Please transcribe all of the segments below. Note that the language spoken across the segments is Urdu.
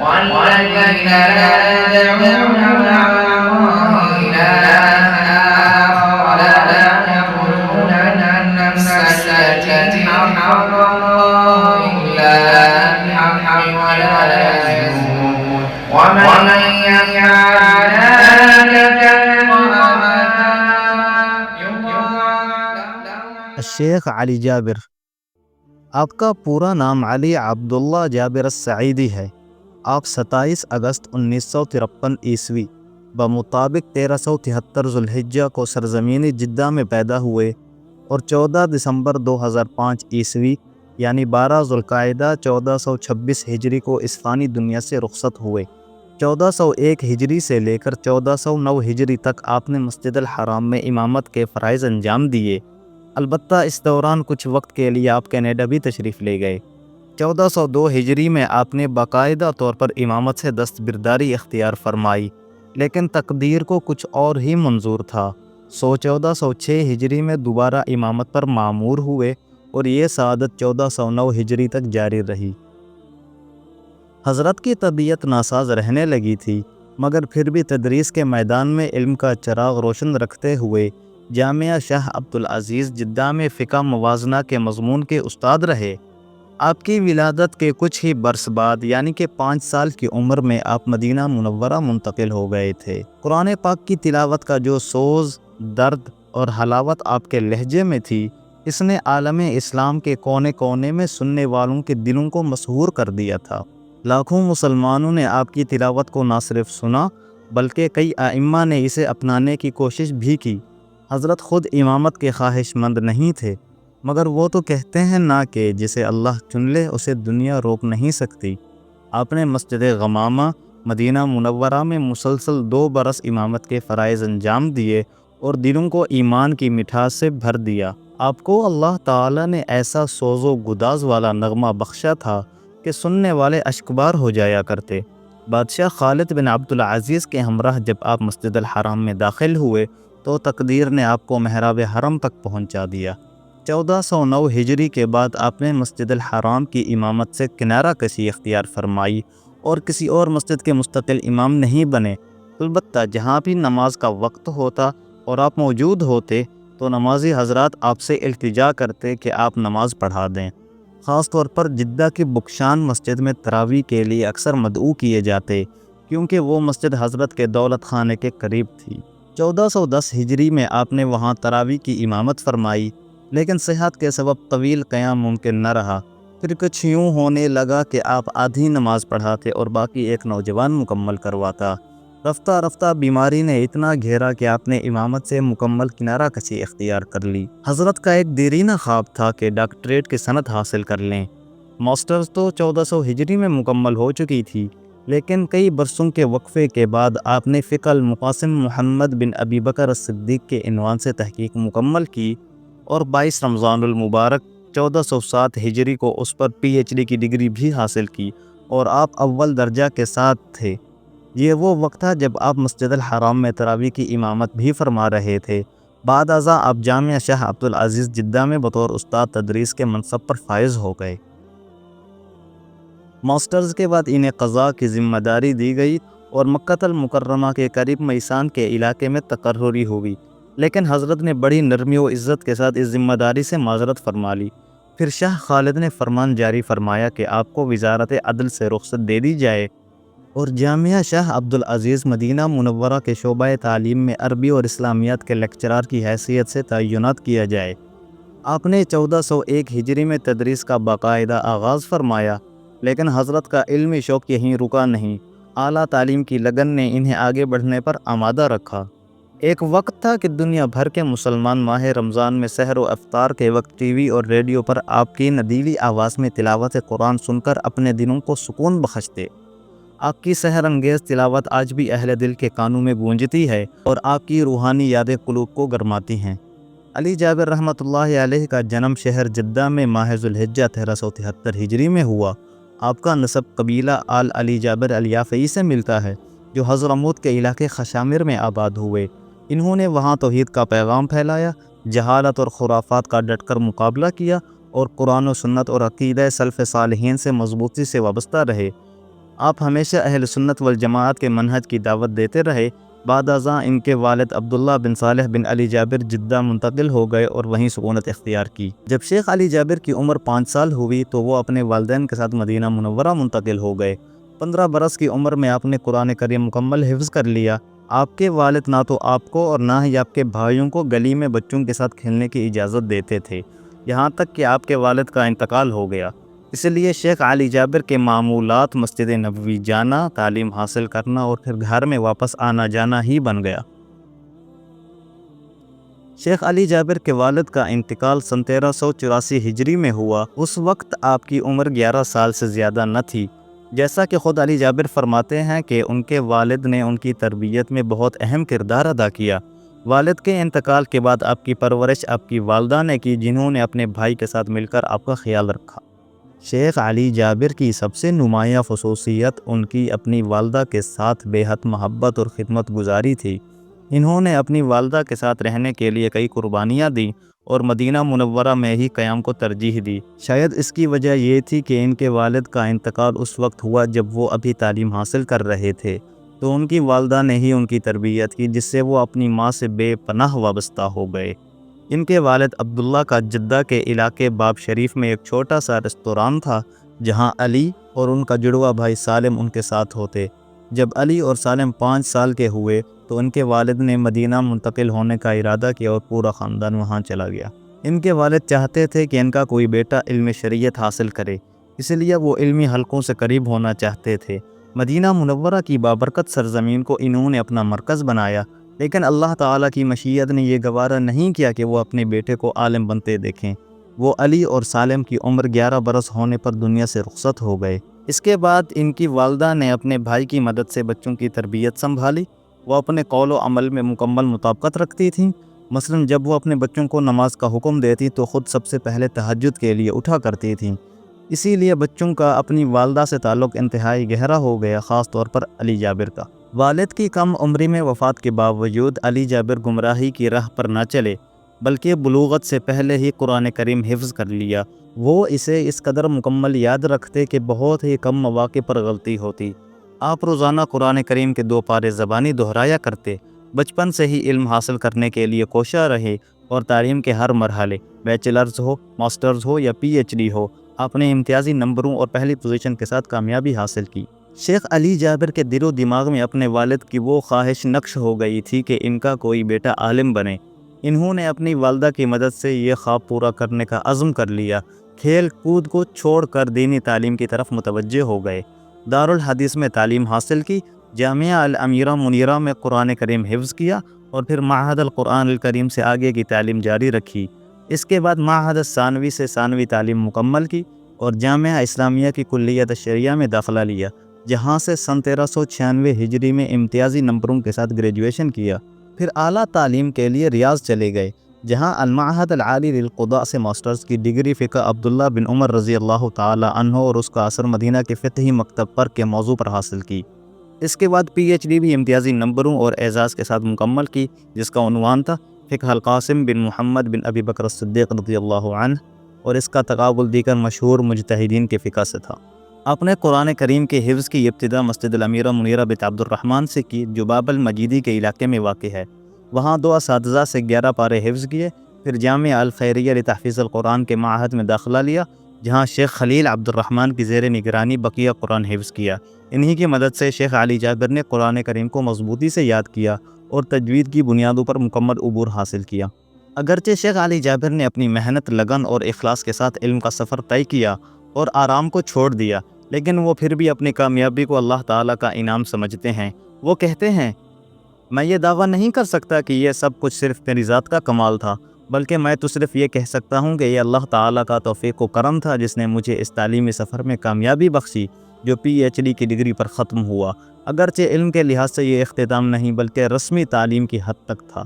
والذين لا يدعون مع الله إلها آخر لا يقتلون النفس التي حرم الله إلا بالحق ولا يزنون ومن يفعل ذلك الشیخ علی جابر۔ آپ کا پورا نام علی عبداللہ جابر السعیدی ہے۔ آپ 27 اگست 1953 عیسوی بمطابق 1373 ذوالحجہ کو سرزمین جدہ میں پیدا ہوئے اور 14 دسمبر 2005 عیسوی یعنی 12 ذوالقعدہ 1426 ہجری کو اس فانی دنیا سے رخصت ہوئے۔ 1401 ہجری سے لے کر 1409 ہجری تک آپ نے مسجد الحرام میں امامت کے فرائض انجام دیے۔ البتہ اس دوران کچھ وقت کے لیے آپ کینیڈا بھی تشریف لے گئے۔ 1402 ہجری میں آپ نے باقاعدہ طور پر امامت سے دستبرداری اختیار فرمائی، لیکن تقدیر کو کچھ اور ہی منظور تھا، سو 1406 ہجری میں دوبارہ امامت پر مامور ہوئے اور یہ سعادت 1409 ہجری تک جاری رہی۔ حضرت کی طبیعت ناساز رہنے لگی تھی، مگر پھر بھی تدریس کے میدان میں علم کا چراغ روشن رکھتے ہوئے جامعہ شاہ عبدالعزیز جدہ میں فقہ موازنہ کے مضمون کے استاد رہے۔ آپ کی ولادت کے کچھ ہی برس بعد یعنی کہ 5 سال کی عمر میں آپ مدینہ منورہ منتقل ہو گئے تھے۔ قرآن پاک کی تلاوت کا جو سوز، درد اور حلاوت آپ کے لہجے میں تھی، اس نے عالم اسلام کے کونے کونے میں سننے والوں کے دلوں کو مسحور کر دیا تھا۔ لاکھوں مسلمانوں نے آپ کی تلاوت کو نہ صرف سنا بلکہ کئی ائمہ نے اسے اپنانے کی کوشش بھی کی۔ حضرت خود امامت کے خواہش مند نہیں تھے، مگر وہ تو کہتے ہیں نا کہ جسے اللہ چن لے اسے دنیا روک نہیں سکتی۔ آپ نے مسجد غمامہ مدینہ منورہ میں مسلسل 2 برس امامت کے فرائض انجام دیے اور دلوں کو ایمان کی مٹھاس سے بھر دیا۔ آپ کو اللہ تعالی نے ایسا سوز و گداز والا نغمہ بخشا تھا کہ سننے والے اشکبار ہو جایا کرتے۔ بادشاہ خالد بن عبدالعزیز کے ہمراہ جب آپ مسجد الحرام میں داخل ہوئے تو تقدیر نے آپ کو محراب حرم تک پہنچا دیا۔ 1409 ہجری کے بعد آپ نے مسجد الحرام کی امامت سے کنارہ کشی اختیار فرمائی اور کسی اور مسجد کے مستقل امام نہیں بنے۔ البتہ جہاں بھی نماز کا وقت ہوتا اور آپ موجود ہوتے تو نمازی حضرات آپ سے التجا کرتے کہ آپ نماز پڑھا دیں۔ خاص طور پر جدہ کی بکشان مسجد میں تراویح کے لیے اکثر مدعو کیے جاتے، کیونکہ وہ مسجد حضرت کے دولت خانے کے قریب تھی۔ 1410 ہجری میں آپ نے وہاں تراویح کی امامت فرمائی، لیکن صحت کے سبب طویل قیام ممکن نہ رہا۔ پھر کچھ یوں ہونے لگا کہ آپ آدھی نماز پڑھاتے اور باقی ایک نوجوان مکمل کرواتا۔ رفتہ رفتہ بیماری نے اتنا گھیرا کہ آپ نے امامت سے مکمل کنارہ کشی اختیار کر لی۔ حضرت کا ایک دیرینہ خواب تھا کہ ڈاکٹریٹ کی سند حاصل کر لیں۔ ماسٹرز تو 1400 ہجری میں مکمل ہو چکی تھی، لیکن کئی برسوں کے وقفے کے بعد آپ نے فقہ المقاسم محمد بن ابی بکر الصدیق کے عنوان سے تحقیق مکمل کی اور 22 رمضان المبارک 1407 ہجری کو اس پر پی ایچ ڈی کی ڈگری بھی حاصل کی اور آپ اول درجہ کے ساتھ تھے۔ یہ وہ وقت تھا جب آپ مسجد الحرام میں تراویح کی امامت بھی فرما رہے تھے۔ بعد ازاں آپ جامعہ شاہ عبدالعزیز جدہ میں بطور استاد تدریس کے منصب پر فائز ہو گئے۔ ماسٹرز کے بعد انہیں قضاء کی ذمہ داری دی گئی اور مکہ المکرمہ کے قریب میسان کے علاقے میں تقرری ہوئی، لیکن حضرت نے بڑی نرمی و عزت کے ساتھ اس ذمہ داری سے معذرت فرما لی۔ پھر شاہ خالد نے فرمان جاری فرمایا کہ آپ کو وزارت عدل سے رخصت دے دی جائے اور جامعہ شاہ عبدالعزیز مدینہ منورہ کے شعبہ تعلیم میں عربی اور اسلامیات کے لیکچرار کی حیثیت سے تعینات کیا جائے۔ آپ نے 1401 ہجری میں تدریس کا باقاعدہ آغاز فرمایا، لیکن حضرت کا علمی شوق یہیں رکا نہیں۔ اعلیٰ تعلیم کی لگن نے انہیں آگے بڑھنے پر آمادہ رکھا۔ ایک وقت تھا کہ دنیا بھر کے مسلمان ماہ رمضان میں سحر و افطار کے وقت ٹی وی اور ریڈیو پر آپ کی ندیلی آواز میں تلاوت قرآن سن کر اپنے دلوں کو سکون بخشتے۔ آپ کی سحر انگیز تلاوت آج بھی اہل دل کے کانوں میں گونجتی ہے اور آپ کی روحانی یادیں قلوب کو گرماتی ہیں۔ علی جابر رحمۃ اللہ علیہ کا جنم شہر جدہ میں ماہ ذوالحجہ 1373 ہجری میں ہوا۔ آپ کا نسب قبیلہ آل علی جابر الیافعی سے ملتا ہے، جو حضرموت کے علاقے خشامر میں آباد ہوئے۔ انہوں نے وہاں توحید کا پیغام پھیلایا، جہالت اور خرافات کا ڈٹ کر مقابلہ کیا اور قرآن و سنت اور عقیدہ سلف صالحین سے مضبوطی سے وابستہ رہے۔ آپ ہمیشہ اہل سنت والجماعت کے منہج کی دعوت دیتے رہے۔ بعد ازاں ان کے والد عبداللہ بن صالح بن علی جابر جدہ منتقل ہو گئے اور وہیں سکونت اختیار کی۔ جب شیخ علی جابر کی عمر 5 سال ہوئی تو وہ اپنے والدین کے ساتھ مدینہ منورہ منتقل ہو گئے۔ 15 برس کی عمر میں آپ نے قرآن کریم مکمل حفظ کر لیا۔ آپ کے والد نہ تو آپ کو اور نہ ہی آپ کے بھائیوں کو گلی میں بچوں کے ساتھ کھیلنے کی اجازت دیتے تھے، یہاں تک کہ آپ کے والد کا انتقال ہو گیا۔ اس لیے شیخ علی جابر کے معمولات مسجد نبوی جانا، تعلیم حاصل کرنا اور پھر گھر میں واپس آنا جانا ہی بن گیا۔ شیخ علی جابر کے والد کا انتقال سن 1384 ہجری میں ہوا۔ اس وقت آپ کی عمر 11 سال سے زیادہ نہ تھی۔ جیسا کہ خود علی جابر فرماتے ہیں کہ ان کے والد نے ان کی تربیت میں بہت اہم کردار ادا کیا۔ والد کے انتقال کے بعد آپ کی پرورش آپ کی والدہ نے کی، جنہوں نے اپنے بھائی کے ساتھ مل کر آپ کا خیال رکھا۔ شیخ علی جابر کی سب سے نمایاں خصوصیت ان کی اپنی والدہ کے ساتھ بے حد محبت اور خدمت گزاری تھی۔ انہوں نے اپنی والدہ کے ساتھ رہنے کے لیے کئی قربانیاں دیں اور مدینہ منورہ میں ہی قیام کو ترجیح دی۔ شاید اس کی وجہ یہ تھی کہ ان کے والد کا انتقال اس وقت ہوا جب وہ ابھی تعلیم حاصل کر رہے تھے، تو ان کی والدہ نے ہی ان کی تربیت کی، جس سے وہ اپنی ماں سے بے پناہ وابستہ ہو گئے۔ ان کے والد عبداللہ کا جدہ کے علاقے باب شریف میں ایک چھوٹا سا ریستوران تھا، جہاں علی اور ان کا جڑواں بھائی سالم ان کے ساتھ ہوتے۔ جب علی اور سالم 5 سال کے ہوئے تو ان کے والد نے مدینہ منتقل ہونے کا ارادہ کیا اور پورا خاندان وہاں چلا گیا۔ ان کے والد چاہتے تھے کہ ان کا کوئی بیٹا علم شریعت حاصل کرے، اس لیے وہ علمی حلقوں سے قریب ہونا چاہتے تھے۔ مدینہ منورہ کی بابرکت سرزمین کو انہوں نے اپنا مرکز بنایا، لیکن اللہ تعالیٰ کی مشیت نے یہ گوارا نہیں کیا کہ وہ اپنے بیٹے کو عالم بنتے دیکھیں۔ وہ علی اور سالم کی عمر 11 برس ہونے پر دنیا سے رخصت ہو گئے۔ اس کے بعد ان کی والدہ نے اپنے بھائی کی مدد سے بچوں کی تربیت سنبھالی۔ وہ اپنے قول و عمل میں مکمل مطابقت رکھتی تھیں۔ مثلا جب وہ اپنے بچوں کو نماز کا حکم دیتی تو خود سب سے پہلے تہجد کے لیے اٹھا کرتی تھیں۔ اسی لیے بچوں کا اپنی والدہ سے تعلق انتہائی گہرا ہو گیا، خاص طور پر علی جابر کا۔ والد کی کم عمری میں وفات کے باوجود علی جابر گمراہی کی راہ پر نہ چلے، بلکہ بلوغت سے پہلے ہی قرآن کریم حفظ کر لیا۔ وہ اسے اس قدر مکمل یاد رکھتے کہ بہت ہی کم مواقع پر غلطی ہوتی۔ آپ روزانہ قرآن کریم کے 2 پارے زبانی دہرایا کرتے۔ بچپن سے ہی علم حاصل کرنے کے لیے کوشاں رہے اور تعلیم کے ہر مرحلے، بیچلرز ہو، ماسٹرز ہو یا پی ایچ ڈی ہو، آپ نے امتیازی نمبروں اور پہلی پوزیشن کے ساتھ کامیابی حاصل کی۔ شیخ علی جابر کے دل و دماغ میں اپنے والد کی وہ خواہش نقش ہو گئی تھی کہ ان کا کوئی بیٹا عالم بنے۔ انہوں نے اپنی والدہ کی مدد سے یہ خواب پورا کرنے کا عزم کر لیا۔ کھیل کود کو چھوڑ کر دینی تعلیم کی طرف متوجہ ہو گئے۔ دارالحدیث میں تعلیم حاصل کی، جامعہ الأمیرہ منیرہ میں قرآن کریم حفظ کیا اور پھر معہد القرآن الکریم سے آگے کی تعلیم جاری رکھی۔ اس کے بعد معہد الثانوی سے ثانوی تعلیم مکمل کی اور جامعہ اسلامیہ کی کلیت الشریعہ میں داخلہ لیا، جہاں سے سن 1396 ہجری میں امتیازی نمبروں کے ساتھ گریجویشن کیا۔ پھر اعلیٰ تعلیم کے لیے ریاض چلے گئے، جہاں المعہد العالی للقضاء سے ماسٹرز کی ڈگری فقہ عبداللہ بن عمر رضی اللہ تعالی عنہ اور اس کا اثر مدینہ کے فقہی مکتب پر کے موضوع پر حاصل کی۔ اس کے بعد پی ایچ ڈی بھی امتیازی نمبروں اور اعزاز کے ساتھ مکمل کی، جس کا عنوان تھا فقہ القاسم بن محمد بن ابی بکر الصدیق رضی اللہ عنہ، اور اس کا تقابل دیگر مشہور مجتہدین کے فقہ سے تھا۔ آپ نے قرآن کریم کے حفظ کی ابتدا مسجد الأمیرہ منیرہ بنت عبد الرحمن سے کی، جو باب المجیدی کے علاقے میں واقع ہے۔ وہاں 2 اساتذہ سے 11 پارے حفظ کیے۔ پھر جامعہ الخیریہ لتحفیظ القرآن کے معہد میں داخلہ لیا، جہاں شیخ خلیل عبد الرحمن کی زیر نگرانی بقیہ قرآن حفظ کیا۔ انہی کی مدد سے شیخ علی جابر نے قرآن کریم کو مضبوطی سے یاد کیا اور تجوید کی بنیادوں پر مکمل عبور حاصل کیا۔ اگرچہ شیخ علی جابر نے اپنی محنت، لگن اور اخلاص کے ساتھ علم کا سفر طے کیا اور آرام کو چھوڑ دیا، لیکن وہ پھر بھی اپنی کامیابی کو اللہ تعالیٰ کا انعام سمجھتے ہیں۔ وہ کہتے ہیں، میں یہ دعویٰ نہیں کر سکتا کہ یہ سب کچھ صرف میری ذات کا کمال تھا، بلکہ میں تو صرف یہ کہہ سکتا ہوں کہ یہ اللہ تعالیٰ کا توفیق و کرم تھا، جس نے مجھے اس تعلیمی سفر میں کامیابی بخشی جو پی ایچ ڈی کی ڈگری پر ختم ہوا۔ اگرچہ علم کے لحاظ سے یہ اختتام نہیں بلکہ رسمی تعلیم کی حد تک تھا۔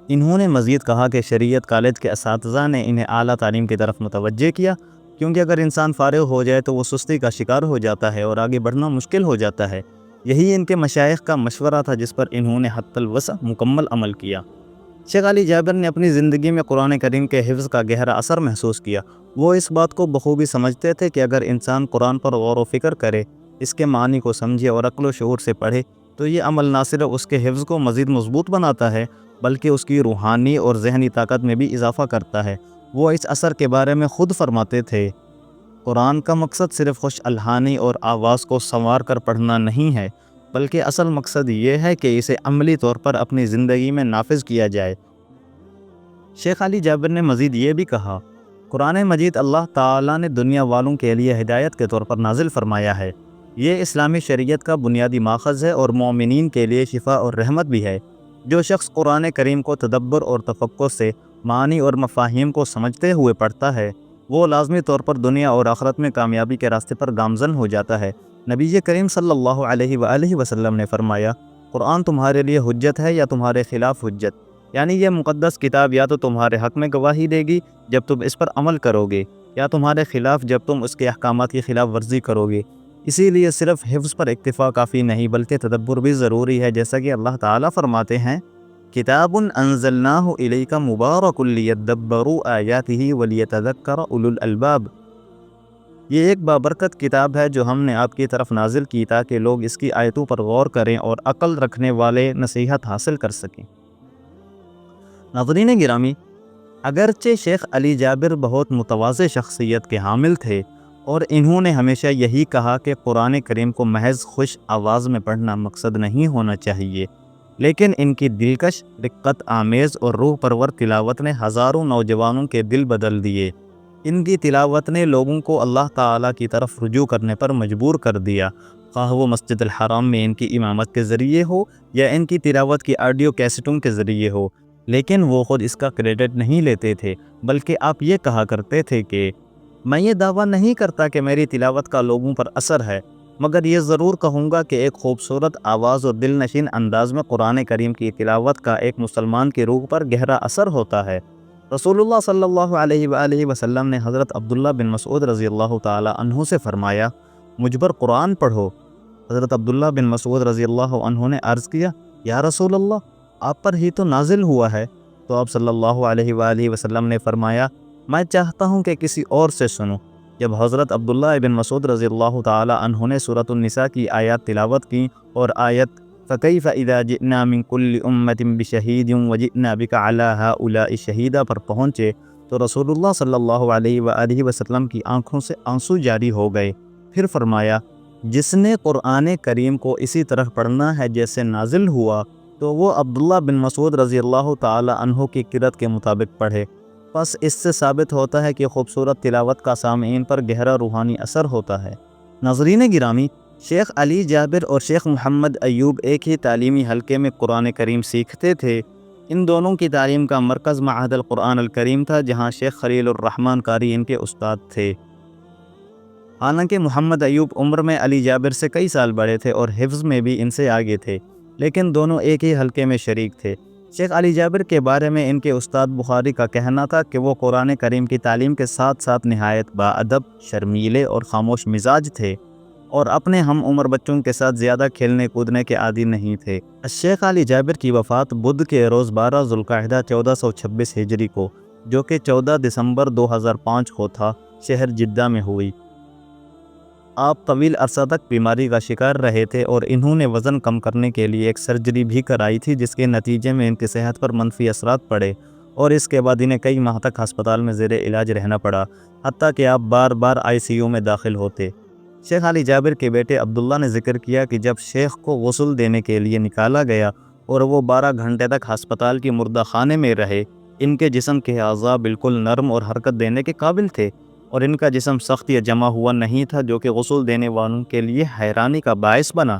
انہوں نے مزید کہا کہ شریعت کالج کے اساتذہ نے انہیں اعلیٰ تعلیم کی طرف متوجہ کیا، کیونکہ اگر انسان فارغ ہو جائے تو وہ سستی کا شکار ہو جاتا ہے اور آگے بڑھنا مشکل ہو جاتا ہے۔ یہی ان کے مشائخ کا مشورہ تھا، جس پر انہوں نے حتی الوسع مکمل عمل کیا۔ شیخ علی جابر نے اپنی زندگی میں قرآن کریم کے حفظ کا گہرا اثر محسوس کیا۔ وہ اس بات کو بخوبی سمجھتے تھے کہ اگر انسان قرآن پر غور و فکر کرے اس کے معنی کو سمجھے اور عقل و شعور سے پڑھے تو یہ عمل نہ صرف اس کے حفظ کو مزید مضبوط بناتا ہے بلکہ اس کی روحانی اور ذہنی طاقت میں بھی اضافہ کرتا ہے۔ وہ اس اثر کے بارے میں خود فرماتے تھے، قرآن کا مقصد صرف خوش الحانی اور آواز کو سنوار کر پڑھنا نہیں ہے، بلکہ اصل مقصد یہ ہے کہ اسے عملی طور پر اپنی زندگی میں نافذ کیا جائے۔ شیخ علی جابر نے مزید یہ بھی کہا، قرآن مجید اللہ تعالیٰ نے دنیا والوں کے لیے ہدایت کے طور پر نازل فرمایا ہے۔ یہ اسلامی شریعت کا بنیادی ماخذ ہے اور مومنین کے لیے شفا اور رحمت بھی ہے۔ جو شخص قرآن کریم کو تدبر اور تفکر سے معنی اور مفاہیم کو سمجھتے ہوئے پڑھتا ہے، وہ لازمی طور پر دنیا اور آخرت میں کامیابی کے راستے پر گامزن ہو جاتا ہے۔ نبی کریم صلی اللہ علیہ وآلہ وسلم نے فرمایا، قرآن تمہارے لیے حجت ہے یا تمہارے خلاف حجت، یعنی یہ مقدس کتاب یا تو تمہارے حق میں گواہی دے گی جب تم اس پر عمل کرو گے، یا تمہارے خلاف جب تم اس کے احکامات کی خلاف ورزی کرو گے۔ اسی لیے صرف حفظ پر اکتفا کافی نہیں بلکہ تدبر بھی ضروری ہے، جیسا کہ اللہ تعالیٰ فرماتے ہیں، کتاب انزلناہ الیک مبارک لیدبروا آیاتہ ولیتذکر اولو الالباب۔ یہ ایک بابرکت کتاب ہے جو ہم نے آپ کی طرف نازل کی تاکہ لوگ اس کی آیتوں پر غور کریں اور عقل رکھنے والے نصیحت حاصل کر سکیں۔ ناظرین گرامی، اگرچہ شیخ علی جابر بہت متواضع شخصیت کے حامل تھے اور انہوں نے ہمیشہ یہی کہا کہ قرآن کریم کو محض خوش آواز میں پڑھنا مقصد نہیں ہونا چاہیے، لیکن ان کی دلکش، رقت آمیز اور روح پرور تلاوت نے ہزاروں نوجوانوں کے دل بدل دیے۔ ان کی تلاوت نے لوگوں کو اللہ تعالیٰ کی طرف رجوع کرنے پر مجبور کر دیا، خواہ وہ مسجد الحرام میں ان کی امامت کے ذریعے ہو یا ان کی تلاوت کی آڈیو کیسٹوں کے ذریعے ہو۔ لیکن وہ خود اس کا کریڈٹ نہیں لیتے تھے، بلکہ آپ یہ کہا کرتے تھے کہ میں یہ دعویٰ نہیں کرتا کہ میری تلاوت کا لوگوں پر اثر ہے، مگر یہ ضرور کہوں گا کہ ایک خوبصورت آواز اور دل نشین انداز میں قرآن کریم کی تلاوت کا ایک مسلمان کی روح پر گہرا اثر ہوتا ہے۔ رسول اللہ صلی اللہ علیہ وآلہ وسلم نے حضرت عبداللہ بن مسعود رضی اللہ تعالی عنہ سے فرمایا، مجھ پر قرآن پڑھو۔ حضرت عبداللہ بن مسعود رضی اللہ عنہ نے عرض کیا، یا رسول اللہ، آپ پر ہی تو نازل ہوا ہے۔ تو آپ صلی اللہ علیہ وآلہ وسلم نے فرمایا، میں چاہتا ہوں کہ کسی اور سے سنوں۔ جب حضرت عبداللہ بن مسعود رضی اللہ تعالی عنہ نے سورۃ النساء کی آیات تلاوت کی اور آیت فَكَيْفَ إِذَا جِئْنَا مِن كُلِّ أُمَّةٍ بِشَهِيدٍ وَجِئْنَا بِكَ عَلَى هَؤُلَاءِ شَهِيدًا پر پہنچے تو رسول اللہ صلی اللہ علیہ وآلہ وسلم کی آنکھوں سے آنسو جاری ہو گئے۔ پھر فرمایا، جس نے قرآن کریم کو اسی طرح پڑھنا ہے جیسے نازل ہوا تو وہ عبداللہ بن مسعود رضی اللہ تعالی عنہ کی قرأت کے مطابق پڑھے۔ پس اس سے ثابت ہوتا ہے کہ خوبصورت تلاوت کا سامعین پر گہرا روحانی اثر ہوتا ہے۔ ناظرین گرامی، شیخ علی جابر اور شیخ محمد ایوب ایک ہی تعلیمی حلقے میں قرآن کریم سیکھتے تھے۔ ان دونوں کی تعلیم کا مرکز معہد القرآن الکریم تھا، جہاں شیخ خلیل الرحمن قاری ان کے استاد تھے۔ حالانکہ محمد ایوب عمر میں علی جابر سے کئی سال بڑے تھے اور حفظ میں بھی ان سے آگے تھے، لیکن دونوں ایک ہی حلقے میں شریک تھے۔ شیخ علی جابر کے بارے میں ان کے استاد بخاری کا کہنا تھا کہ وہ قرآن کریم کی تعلیم کے ساتھ ساتھ نہایت باادب، شرمیلے اور خاموش مزاج تھے، اور اپنے ہم عمر بچوں کے ساتھ زیادہ کھیلنے کودنے کے عادی نہیں تھے۔ شیخ علی جابر کی وفات بدھ کے روز 12 ذوالقعدہ 1426 ہجری کو، جو کہ 14 دسمبر 2005 کو تھا، شہر جدہ میں ہوئی۔ آپ طویل عرصہ تک بیماری کا شکار رہے تھے اور انہوں نے وزن کم کرنے کے لیے ایک سرجری بھی کرائی تھی، جس کے نتیجے میں ان کی صحت پر منفی اثرات پڑے اور اس کے بعد انہیں کئی ماہ تک ہسپتال میں زیر علاج رہنا پڑا، حتیٰ کہ آپ بار بار ICU میں داخل ہوتے۔ شیخ علی جابر کے بیٹے عبداللہ نے ذکر کیا کہ جب شیخ کو غسل دینے کے لیے نکالا گیا اور وہ 12 گھنٹے تک ہسپتال کی مردہ خانے میں رہے، ان کے جسم کے اعضاء بالکل نرم اور حرکت دینے کے قابل تھے، اور ان کا جسم سخت یا جمع ہوا نہیں تھا، جو کہ غسل دینے والوں کے لیے حیرانی کا باعث بنا،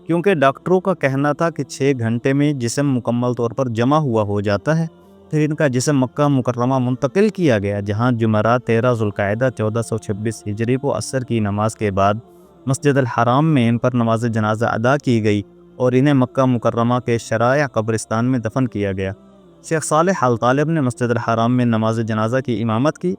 کیونکہ ڈاکٹروں کا کہنا تھا کہ 6 گھنٹے میں جسم مکمل طور پر جمع ہوا ہو جاتا ہے۔ پھر ان کا جسم مکہ مکرمہ منتقل کیا گیا، جہاں جمعرات 13 ذوالقعدہ 1426 ہجری کو عصر کی نماز کے بعد مسجد الحرام میں ان پر نماز جنازہ ادا کی گئی اور انہیں مکہ مکرمہ کے شرائع قبرستان میں دفن کیا گیا۔ شیخ صالح الطالب نے مسجد الحرام میں نماز جنازہ کی امامت کی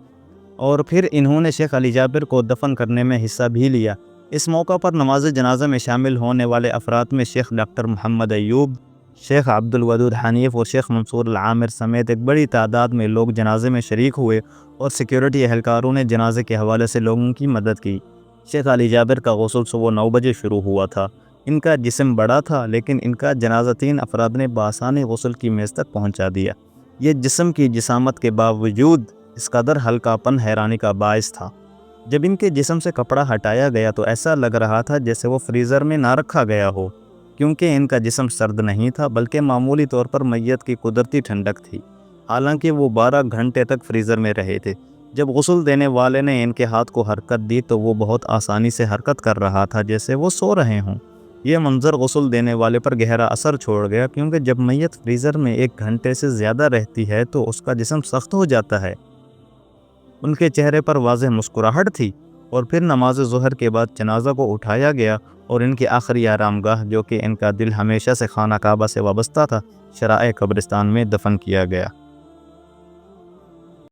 اور پھر انہوں نے شیخ علی جابر کو دفن کرنے میں حصہ بھی لیا۔ اس موقع پر نماز جنازہ میں شامل ہونے والے افراد میں شیخ ڈاکٹر محمد ایوب، شیخ عبد الودود حنیف اور شیخ منصور العامر سمیت ایک بڑی تعداد میں لوگ جنازے میں شریک ہوئے اور سیکیورٹی اہلکاروں نے جنازے کے حوالے سے لوگوں کی مدد کی۔ شیخ علی جابر کا غسل صبح 9 بجے شروع ہوا تھا۔ ان کا جسم بڑا تھا لیکن ان کا جنازہ 3 افراد نے بآسانی غسل کی میز تک پہنچا دیا۔ یہ جسم کی جسامت کے باوجود اس قدر ہلکا پن حیرانی کا باعث تھا۔ جب ان کے جسم سے کپڑا ہٹایا گیا تو ایسا لگ رہا تھا جیسے وہ فریزر میں نہ رکھا گیا ہو، کیونکہ ان کا جسم سرد نہیں تھا بلکہ معمولی طور پر میت کی قدرتی ٹھنڈک تھی، حالانکہ وہ 12 گھنٹے تک فریزر میں رہے تھے۔ جب غسل دینے والے نے ان کے ہاتھ کو حرکت دی تو وہ بہت آسانی سے حرکت کر رہا تھا جیسے وہ سو رہے ہوں۔ یہ منظر غسل دینے والے پر گہرا اثر چھوڑ گیا، کیونکہ جب میت فریزر میں 1 گھنٹے سے زیادہ رہتی ہے تو اس کا جسم سخت ہو جاتا ہے۔ ان کے چہرے پر واضح مسکراہٹ تھی، اور پھر نماز ظہر کے بعد جنازہ کو اٹھایا گیا اور ان کی آخری آرام گاہ، جو کہ ان کا دل ہمیشہ سے خانہ کعبہ سے وابستہ تھا، شرائع قبرستان میں دفن کیا گیا۔